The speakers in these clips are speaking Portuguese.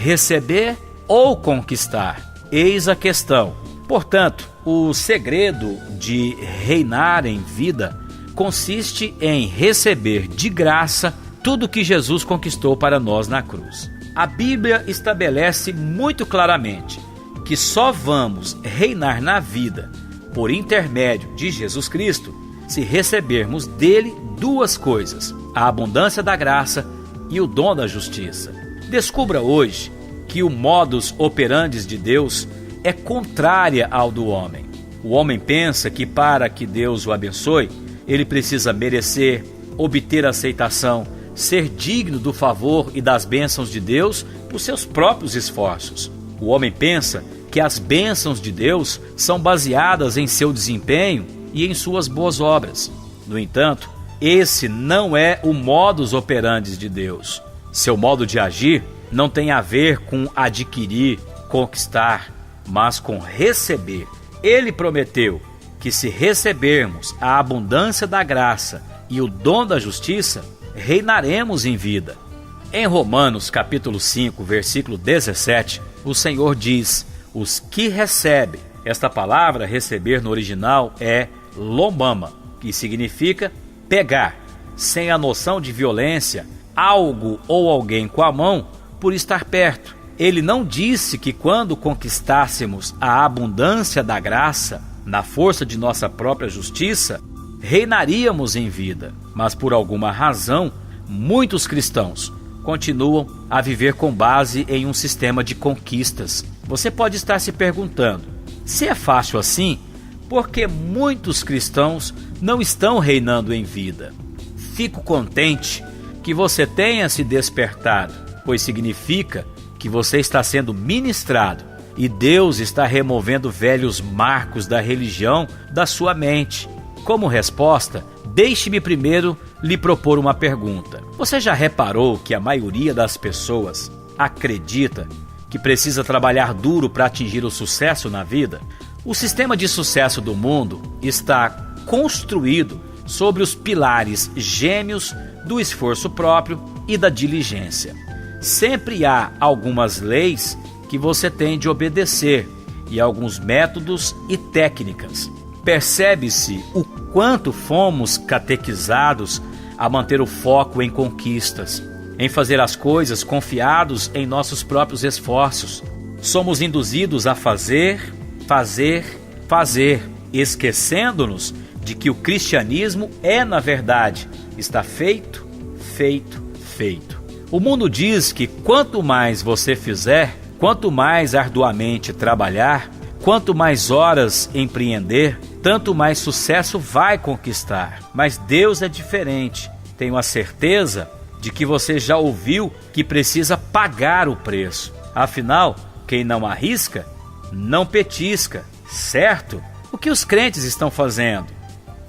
receber ou conquistar? Eis a questão. Portanto, o segredo de reinar em vida consiste em receber de graça tudo que Jesus conquistou para nós na cruz. A Bíblia estabelece muito claramente que só vamos reinar na vida por intermédio de Jesus Cristo se recebermos dele duas coisas: a abundância da graça e o dom da justiça. Descubra hoje que o modus operandi de Deus é contrária ao do homem. O homem pensa que para que Deus o abençoe, ele precisa merecer, obter aceitação, ser digno do favor e das bênçãos de Deus por seus próprios esforços. O homem pensa que as bênçãos de Deus são baseadas em seu desempenho e em suas boas obras. No entanto, esse não é o modus operandi de Deus. Seu modo de agir não tem a ver com adquirir, conquistar, mas com receber. Ele prometeu que se recebermos a abundância da graça e o dom da justiça, reinaremos em vida. Em Romanos capítulo 5, versículo 17, o Senhor diz: os que recebem. Esta palavra receber no original é lomama, que significa pegar, sem a noção de violência, algo ou alguém com a mão por estar perto. Ele não disse que quando conquistássemos a abundância da graça, na força de nossa própria justiça, reinaríamos em vida. Mas por alguma razão, muitos cristãos continuam a viver com base em um sistema de conquistas. Você pode estar se perguntando: se é fácil assim, por que muitos cristãos não estão reinando em vida? Fico contente que você tenha se despertado, pois significa que você está sendo ministrado e Deus está removendo velhos marcos da religião da sua mente. Como resposta, deixe-me primeiro lhe propor uma pergunta. Você já reparou que a maioria das pessoas acredita que precisa trabalhar duro para atingir o sucesso na vida? O sistema de sucesso do mundo está construído sobre os pilares gêmeos do esforço próprio e da diligência. Sempre há algumas leis que você tem de obedecer e alguns métodos e técnicas. Percebe-se o quanto fomos catequizados a manter o foco em conquistas, em fazer as coisas confiados em nossos próprios esforços. Somos induzidos a fazer, esquecendo-nos de que o cristianismo é, na verdade, está feito. O mundo diz que quanto mais você fizer, quanto mais arduamente trabalhar, quanto mais horas empreender, tanto mais sucesso vai conquistar. Mas Deus é diferente. Tenho a certeza de que você já ouviu que precisa pagar o preço. Afinal, quem não arrisca, não petisca, certo? O que os crentes estão fazendo?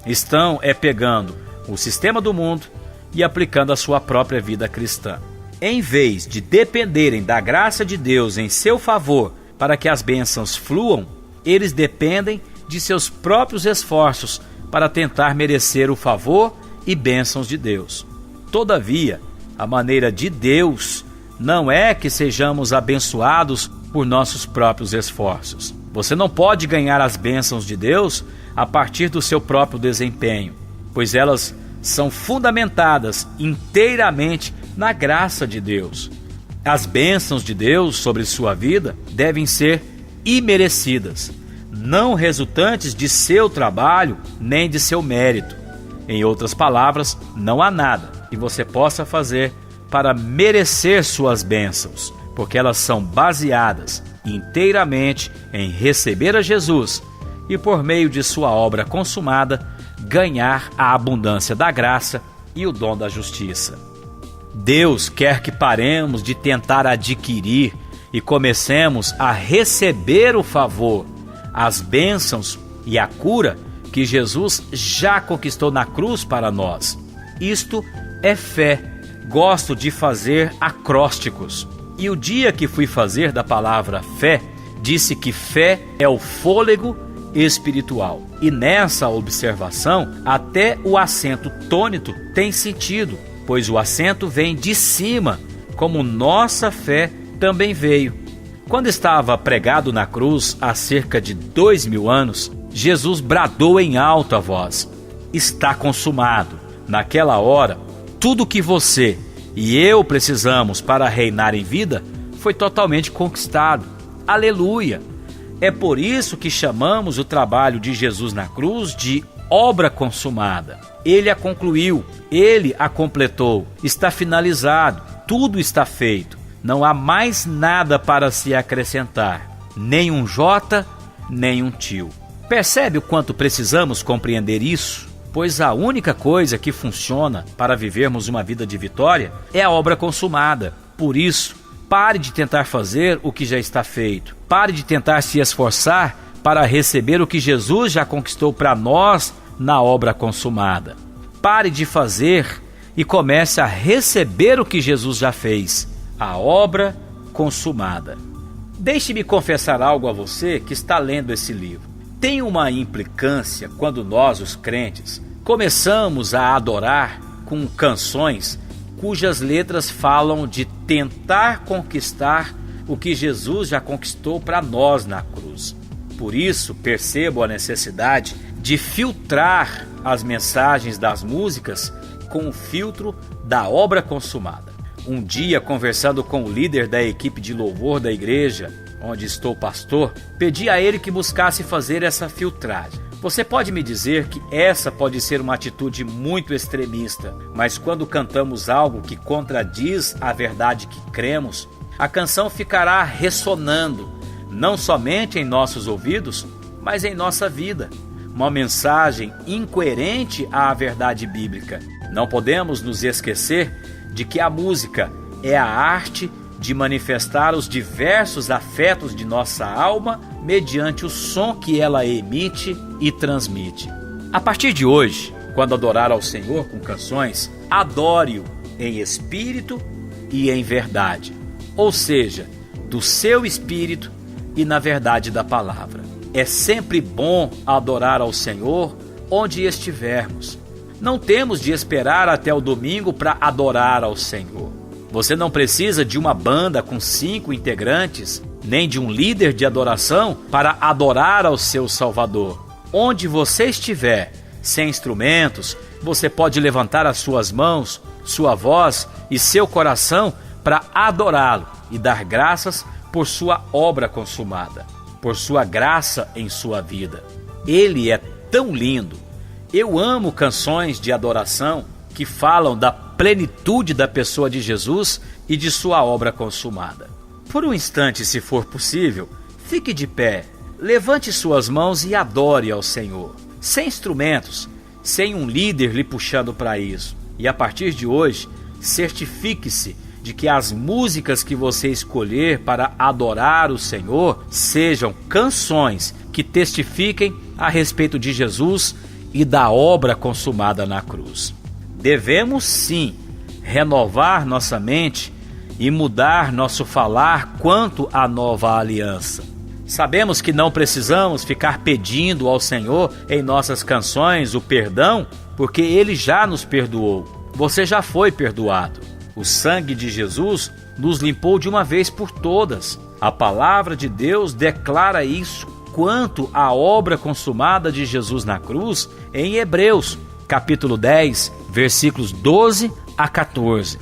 Estão pegando o sistema do mundo e aplicando a sua própria vida cristã. Em vez de dependerem da graça de Deus em seu favor para que as bênçãos fluam, eles dependem de seus próprios esforços para tentar merecer o favor e bênçãos de Deus. Todavia, a maneira de Deus não é que sejamos abençoados por nossos próprios esforços. Você não pode ganhar as bênçãos de Deus a partir do seu próprio desempenho, pois elas são fundamentadas inteiramente na graça de Deus. As bênçãos de Deus sobre sua vida devem ser imerecidas, não resultantes de seu trabalho nem de seu mérito. Em outras palavras, não há nada que você possa fazer para merecer suas bênçãos, porque elas são baseadas inteiramente em receber a Jesus e, por meio de sua obra consumada, ganhar a abundância da graça e o dom da justiça. Deus quer que paremos de tentar adquirir e comecemos a receber o favor, as bênçãos e a cura que Jesus já conquistou na cruz para nós. Isto é fé. Gosto de fazer acrósticos. E o dia que fui fazer da palavra fé, disse que fé é o fôlego espiritual. E nessa observação, até o acento tônico tem sentido, pois o acento vem de cima, como nossa fé também veio. Quando estava pregado na cruz há cerca de 2000 anos, Jesus bradou em alta voz: está consumado. Naquela hora, tudo que você e eu precisamos para reinar em vida foi totalmente conquistado. Aleluia! É por isso que chamamos o trabalho de Jesus na cruz de obra consumada. Ele a concluiu, ele a completou, está finalizado, tudo está feito. Não há mais nada para se acrescentar, nem um jota, nem um tio. Percebe o quanto precisamos compreender isso? Pois a única coisa que funciona para vivermos uma vida de vitória é a obra consumada. Por isso, pare de tentar fazer o que já está feito. Pare de tentar se esforçar para receber o que Jesus já conquistou para nós na obra consumada. Pare de fazer e comece a receber o que Jesus já fez, a obra consumada. Deixe-me confessar algo a você que está lendo esse livro. Tem uma implicância quando nós, os crentes, começamos a adorar com canções cujas letras falam de tentar conquistar o que Jesus já conquistou para nós na cruz. Por isso, percebo a necessidade de filtrar as mensagens das músicas com o filtro da obra consumada. Um dia, conversando com o líder da equipe de louvor da igreja, onde estou pastor, pedi a ele que buscasse fazer essa filtragem. Você pode me dizer que essa pode ser uma atitude muito extremista, mas quando cantamos algo que contradiz a verdade que cremos, a canção ficará ressonando, não somente em nossos ouvidos, mas em nossa vida. Uma mensagem incoerente à verdade bíblica. Não podemos nos esquecer de que a música é a arte de manifestar os diversos afetos de nossa alma mediante o som que ela emite e transmite. A partir de hoje, quando adorar ao Senhor com canções, adore-o em espírito e em verdade, ou seja, do seu espírito e na verdade da palavra. É sempre bom adorar ao Senhor onde estivermos. Não temos de esperar até o domingo para adorar ao Senhor. Você não precisa de uma banda com 5 integrantes, nem de um líder de adoração para adorar ao seu Salvador. Onde você estiver, sem instrumentos, você pode levantar as suas mãos, sua voz e seu coração para adorá-lo e dar graças por sua obra consumada, por sua graça em sua vida. Ele é tão lindo. Eu amo canções de adoração que falam da plenitude da pessoa de Jesus e de sua obra consumada. Por um instante, se for possível, fique de pé, levante suas mãos e adore ao Senhor, sem instrumentos, sem um líder lhe puxando para isso. E a partir de hoje, certifique-se de que as músicas que você escolher para adorar o Senhor sejam canções que testifiquem a respeito de Jesus e da obra consumada na cruz. Devemos sim renovar nossa mente e mudar nosso falar quanto à nova aliança. Sabemos que não precisamos ficar pedindo ao Senhor em nossas canções o perdão, porque Ele já nos perdoou. Você já foi perdoado. O sangue de Jesus nos limpou de uma vez por todas. A palavra de Deus declara isso quanto à obra consumada de Jesus na cruz em Hebreus, capítulo 10, versículos 12 a 14.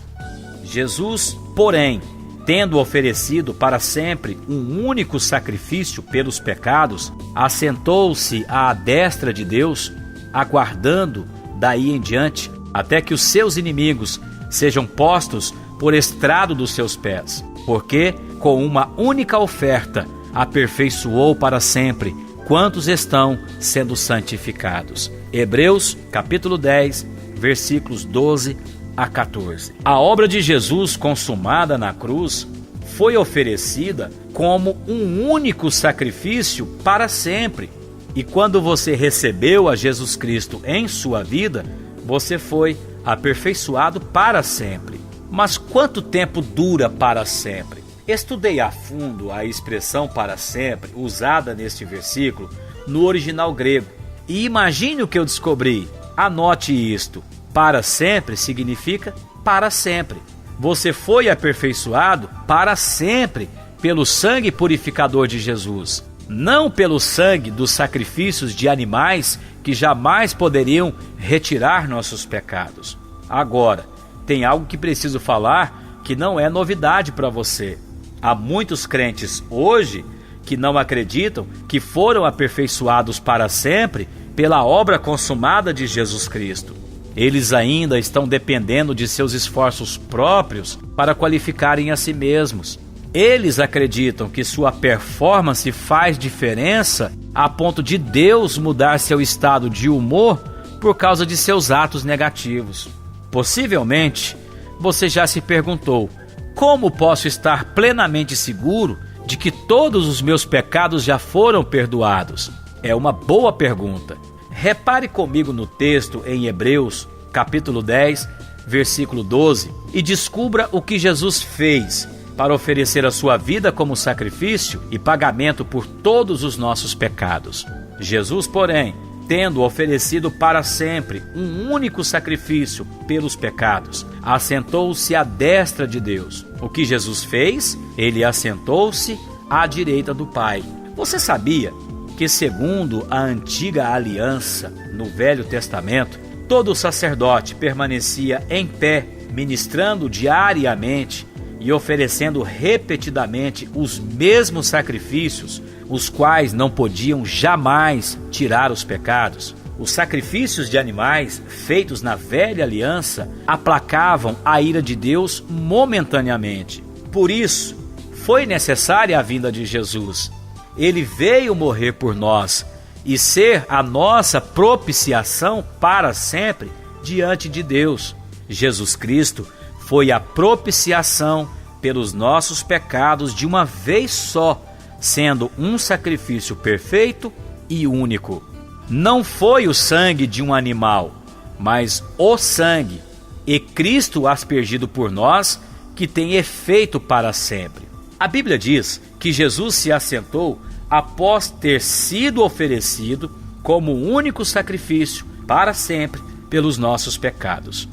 Jesus, porém, tendo oferecido para sempre um único sacrifício pelos pecados, assentou-se à destra de Deus, aguardando daí em diante até que os seus inimigos sejam postos por estrado dos seus pés, porque com uma única oferta aperfeiçoou para sempre quantos estão sendo santificados. Hebreus capítulo 10, versículos 12 a 14. A obra de Jesus consumada na cruz foi oferecida como um único sacrifício para sempre. E quando você recebeu a Jesus Cristo em sua vida, você foi aperfeiçoado para sempre. Mas quanto tempo dura para sempre? Estudei a fundo a expressão para sempre usada neste versículo no original grego. E imagine o que eu descobri. Anote isto. Para sempre significa para sempre. você foi aperfeiçoado para sempre pelo sangue purificador de Jesus, não pelo sangue dos sacrifícios de animais que jamais poderiam retirar nossos pecados. Agora, tem algo que preciso falar que não é novidade para você. Há muitos crentes hoje que não acreditam que foram aperfeiçoados para sempre pela obra consumada de Jesus Cristo. Eles ainda estão dependendo de seus esforços próprios para qualificarem a si mesmos. Eles acreditam que sua performance faz diferença a ponto de Deus mudar seu estado de humor por causa de seus atos negativos. Possivelmente, você já se perguntou: como posso estar plenamente seguro de que todos os meus pecados já foram perdoados? É uma boa pergunta. Repare comigo no texto em Hebreus, capítulo 10, versículo 12, e descubra o que Jesus fez para oferecer a sua vida como sacrifício e pagamento por todos os nossos pecados. Jesus, porém, tendo oferecido para sempre um único sacrifício pelos pecados, assentou-se à destra de Deus. O que Jesus fez? Ele assentou-se à direita do Pai. Você sabia que, segundo a antiga aliança no Velho Testamento, todo sacerdote permanecia em pé, ministrando diariamente e oferecendo repetidamente os mesmos sacrifícios, os quais não podiam jamais tirar os pecados? Os sacrifícios de animais feitos na velha aliança aplacavam a ira de Deus momentaneamente. Por isso, foi necessária a vinda de Jesus. Ele veio morrer por nós e ser a nossa propiciação para sempre diante de Deus. Jesus Cristo foi a propiciação pelos nossos pecados de uma vez só, sendo um sacrifício perfeito e único. Não foi o sangue de um animal, mas o sangue e Cristo aspergido por nós que tem efeito para sempre. A Bíblia diz que Jesus se assentou após ter sido oferecido como único sacrifício para sempre pelos nossos pecados.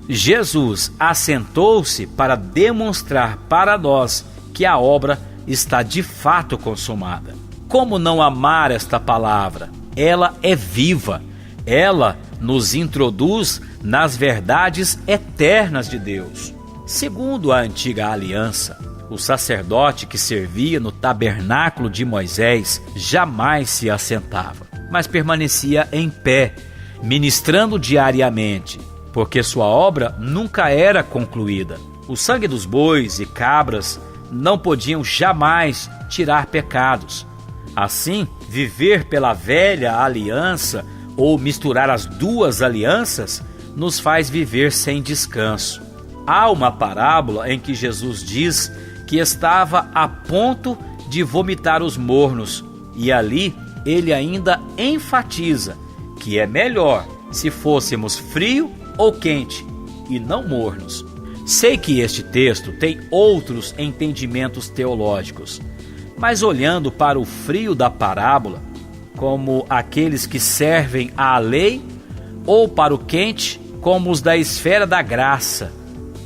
Jesus assentou-se para demonstrar para nós que a obra está de fato consumada. Como não amar esta palavra? Ela é viva, ela nos introduz nas verdades eternas de Deus. Segundo a antiga aliança, o sacerdote que servia no tabernáculo de Moisés jamais se assentava, mas permanecia em pé, ministrando diariamente, porque sua obra nunca era concluída. O sangue dos bois e cabras não podiam jamais tirar pecados. Assim, viver pela velha aliança ou misturar as duas alianças nos faz viver sem descanso. Há uma parábola em que Jesus diz que estava a ponto de vomitar os mornos, e ali ele ainda enfatiza que é melhor se fôssemos frio ou quente e não mornos. Sei que este texto tem outros entendimentos teológicos, mas olhando para o frio da parábola, como aqueles que servem à lei, ou para o quente, como os da esfera da graça,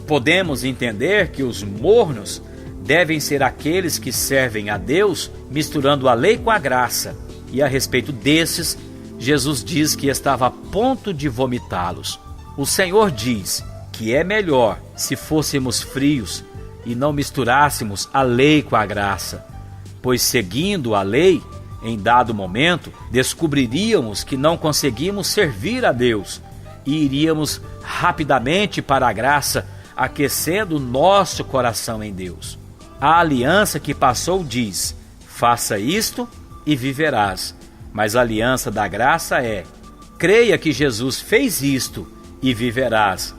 podemos entender que os mornos devem ser aqueles que servem a Deus, misturando a lei com a graça. E a respeito desses, Jesus diz que estava a ponto de vomitá-los. O Senhor diz que é melhor se fôssemos frios e não misturássemos a lei com a graça, pois seguindo a lei, em dado momento, descobriríamos que não conseguimos servir a Deus e iríamos rapidamente para a graça, aquecendo nosso coração em Deus. A aliança que passou diz: faça isto e viverás. Mas a aliança da graça é: creia que Jesus fez isto e viverás.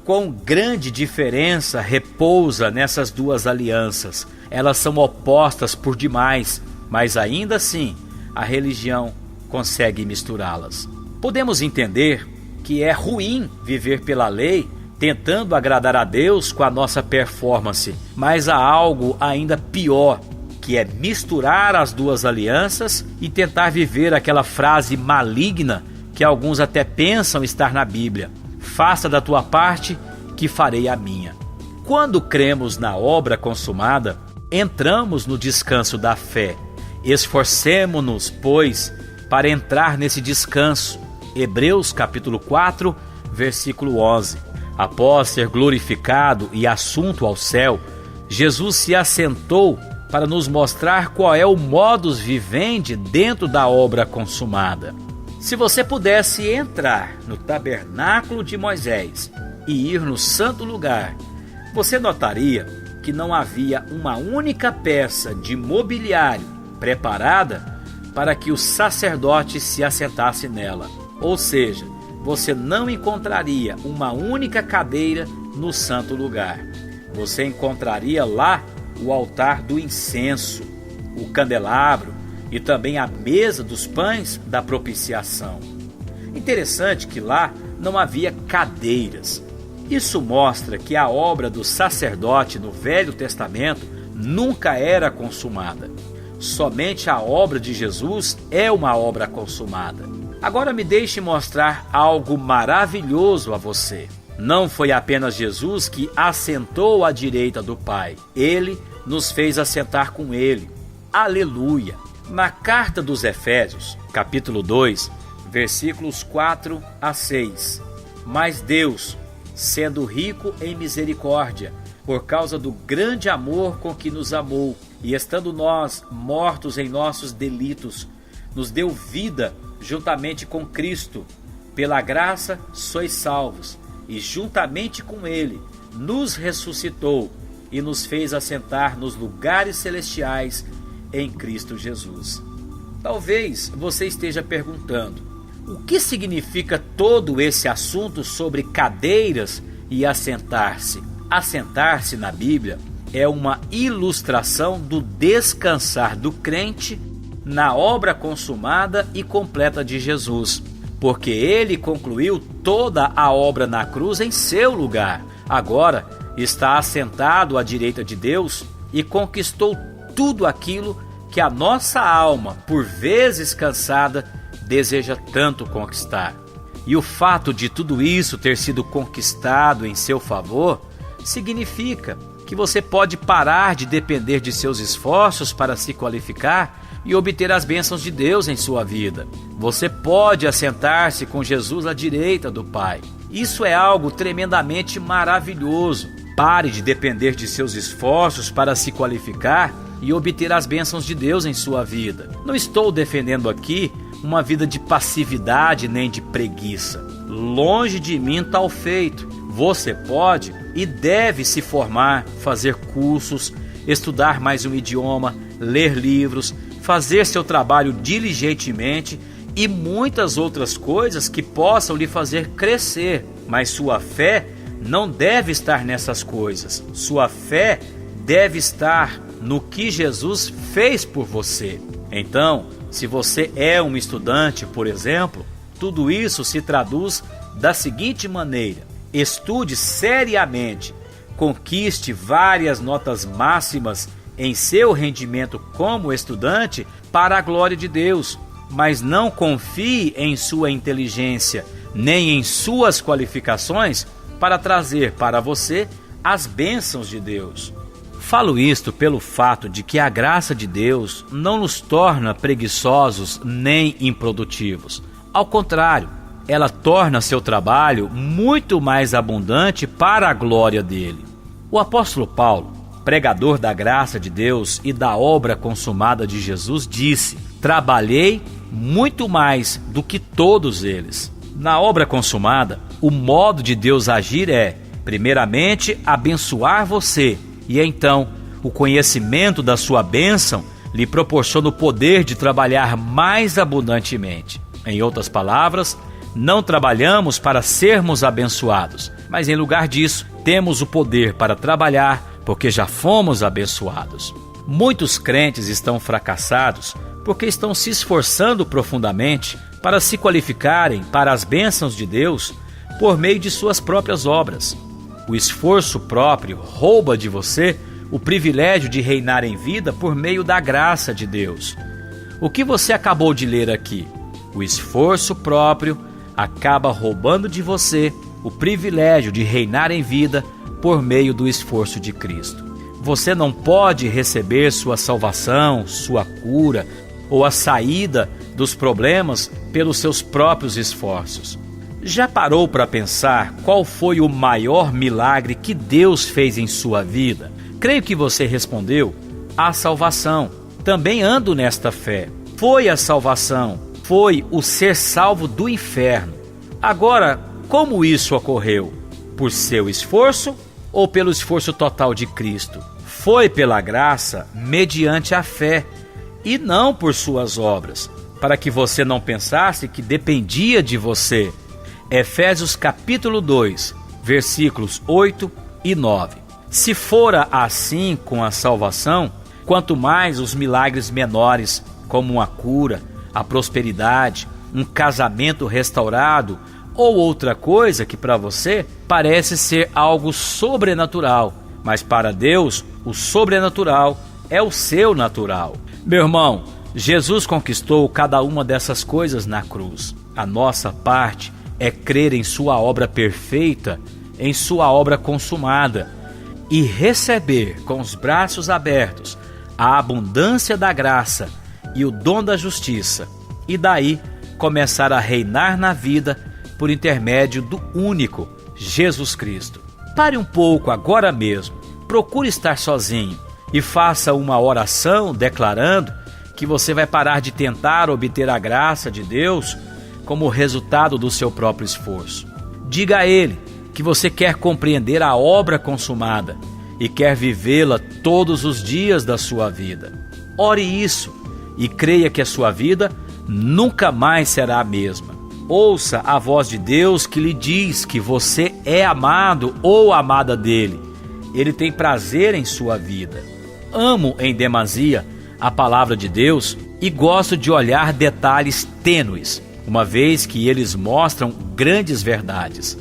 Quão grande diferença repousa nessas duas alianças. Elas são opostas por demais, mas ainda assim a religião consegue misturá-las. Podemos entender que é ruim viver pela lei, tentando agradar a Deus com a nossa performance, mas há algo ainda pior, que é misturar as duas alianças e tentar viver aquela frase maligna que alguns até pensam estar na Bíblia: faça da tua parte que farei a minha. Quando cremos na obra consumada, entramos no descanso da fé. Esforcemo-nos, pois, para entrar nesse descanso. Hebreus capítulo 4, versículo 11. Após ser glorificado e assunto ao céu, Jesus se assentou para nos mostrar qual é o modus vivendi dentro da obra consumada. Se você pudesse entrar no tabernáculo de Moisés e ir no santo lugar, você notaria que não havia uma única peça de mobiliário preparada para que o sacerdote se assentasse nela. Ou seja, você não encontraria uma única cadeira no santo lugar. Você encontraria lá o altar do incenso, o candelabro e também a mesa dos pães da propiciação. Interessante que lá não havia cadeiras. Isso mostra que a obra do sacerdote no Velho Testamento nunca era consumada. Somente a obra de Jesus é uma obra consumada. Agora me deixe mostrar algo maravilhoso a você. Não foi apenas Jesus que assentou à direita do Pai. Ele nos fez assentar com Ele. Aleluia! Na carta dos Efésios, capítulo 2, versículos 4 a 6. Mas Deus, sendo rico em misericórdia, por causa do grande amor com que nos amou, e estando nós mortos em nossos delitos, nos deu vida juntamente com Cristo. Pela graça sois salvos, e juntamente com Ele nos ressuscitou e nos fez assentar nos lugares celestiais em Cristo Jesus. Talvez você esteja perguntando: o que significa todo esse assunto sobre cadeiras e assentar-se? Assentar-se na Bíblia é uma ilustração do descansar do crente na obra consumada e completa de Jesus, porque ele concluiu toda a obra na cruz em seu lugar. Agora está assentado à direita de Deus e conquistou tudo aquilo que a nossa alma, por vezes cansada, deseja tanto conquistar. E o fato de tudo isso ter sido conquistado em seu favor significa que você pode parar de depender de seus esforços para se qualificar e obter as bênçãos de Deus em sua vida. Você pode assentar-se com Jesus à direita do Pai. Isso é algo tremendamente maravilhoso. Pare de depender de seus esforços para se qualificar e obter as bênçãos de Deus em sua vida. Não estou defendendo aqui uma vida de passividade nem de preguiça. Longe de mim tal feito. Você pode e deve se formar, fazer cursos, estudar mais um idioma, ler livros, fazer seu trabalho diligentemente e muitas outras coisas que possam lhe fazer crescer. Mas sua fé não deve estar nessas coisas. Sua fé deve estar no que Jesus fez por você. Então, se você é um estudante, por exemplo, tudo isso se traduz da seguinte maneira: estude seriamente, conquiste várias notas máximas em seu rendimento como estudante para a glória de Deus, mas não confie em sua inteligência nem em suas qualificações para trazer para você as bênçãos de Deus. Falo isto pelo fato de que a graça de Deus não nos torna preguiçosos nem improdutivos. Ao contrário, ela torna seu trabalho muito mais abundante para a glória dele. O apóstolo Paulo, pregador da graça de Deus e da obra consumada de Jesus, disse: trabalhei muito mais do que todos eles. Na obra consumada, o modo de Deus agir é, primeiramente, abençoar você, e então o conhecimento da sua bênção lhe proporciona o poder de trabalhar mais abundantemente. Em outras palavras, não trabalhamos para sermos abençoados, mas em lugar disso, temos o poder para trabalhar porque já fomos abençoados. Muitos crentes estão fracassados porque estão se esforçando profundamente para se qualificarem para as bênçãos de Deus por meio de suas próprias obras. O esforço próprio rouba de você o privilégio de reinar em vida por meio da graça de Deus. O que você acabou de ler aqui? O esforço próprio acaba roubando de você o privilégio de reinar em vida por meio do esforço de Cristo. Você não pode receber sua salvação, sua cura ou a saída dos problemas pelos seus próprios esforços. Já parou para pensar qual foi o maior milagre que Deus fez em sua vida? Creio que você respondeu: a salvação. Também ando nesta fé. Foi a salvação, foi o ser salvo do inferno. Agora, como isso ocorreu? Por seu esforço ou pelo esforço total de Cristo? Foi pela graça, mediante a fé, e não por suas obras, para que você não pensasse que dependia de você. Efésios capítulo 2, versículos 8 e 9. Se fora assim com a salvação, quanto mais os milagres menores, como uma cura, a prosperidade, um casamento restaurado ou outra coisa que para você parece ser algo sobrenatural, mas para Deus o sobrenatural é o seu natural. Meu irmão, Jesus conquistou cada uma dessas coisas na cruz. A nossa parte é crer em sua obra perfeita, em sua obra consumada, e receber com os braços abertos a abundância da graça e o dom da justiça, e daí começar a reinar na vida por intermédio do único Jesus Cristo. Pare um pouco agora mesmo, procure estar sozinho e faça uma oração declarando que você vai parar de tentar obter a graça de Deus como resultado do seu próprio esforço. Diga a Ele que você quer compreender a obra consumada e quer vivê-la todos os dias da sua vida. Ore isso e creia que a sua vida nunca mais será a mesma. Ouça a voz de Deus que lhe diz que você é amado ou amada dele. Ele tem prazer em sua vida. Amo em demasia a palavra de Deus e gosto de olhar detalhes tênues, uma vez que eles mostram grandes verdades.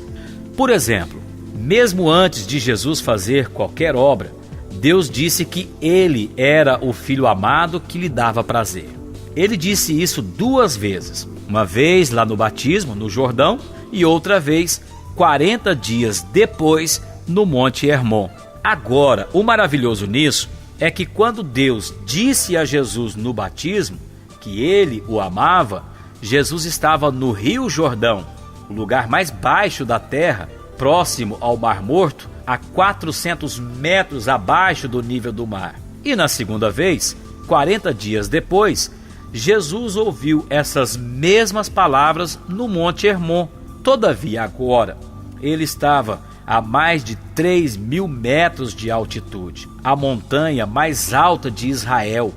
Por exemplo, mesmo antes de Jesus fazer qualquer obra, Deus disse que ele era o Filho amado que lhe dava prazer. Ele disse isso 2 vezes, uma vez lá no batismo, no Jordão, e outra vez 40 dias depois no Monte Hermon. Agora, o maravilhoso nisso é que quando Deus disse a Jesus no batismo que ele o amava, Jesus estava no Rio Jordão, o lugar mais baixo da terra, próximo ao Mar Morto, a 400 metros abaixo do nível do mar. E na segunda vez, 40 dias depois, Jesus ouviu essas mesmas palavras no Monte Hermon. Todavia agora, ele estava a mais de 3.000 metros de altitude, a montanha mais alta de Israel.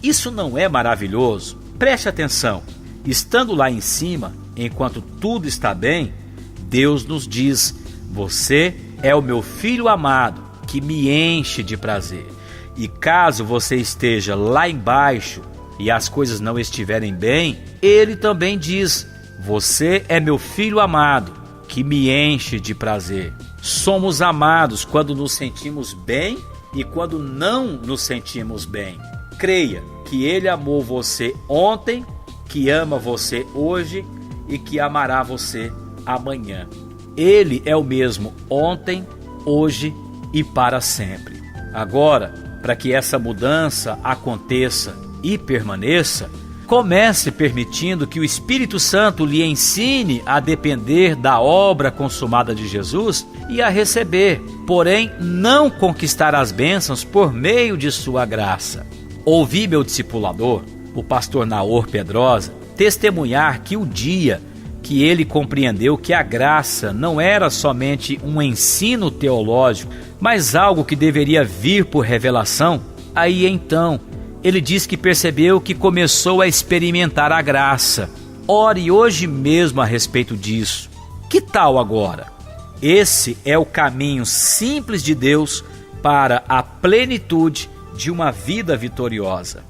Isso não é maravilhoso? Preste atenção. Estando lá em cima, enquanto tudo está bem, Deus nos diz: você é o meu filho amado, que me enche de prazer. E caso você esteja lá embaixo e as coisas não estiverem bem, ele também diz: você é meu filho amado, que me enche de prazer. Somos amados quando nos sentimos bem e quando não nos sentimos bem. Creia que ele amou você ontem, que ama você hoje e que amará você amanhã. Ele é o mesmo ontem, hoje e para sempre. Agora, para que essa mudança aconteça e permaneça, comece permitindo que o Espírito Santo lhe ensine a depender da obra consumada de Jesus e a receber, porém não conquistar as bênçãos por meio de sua graça. Ouvi meu discipulador, o pastor Naor Pedrosa, testemunhar que o dia que ele compreendeu que a graça não era somente um ensino teológico, mas algo que deveria vir por revelação, aí então ele diz que percebeu que começou a experimentar a graça. Ore hoje mesmo a respeito disso. Que tal agora? Esse é o caminho simples de Deus para a plenitude de uma vida vitoriosa.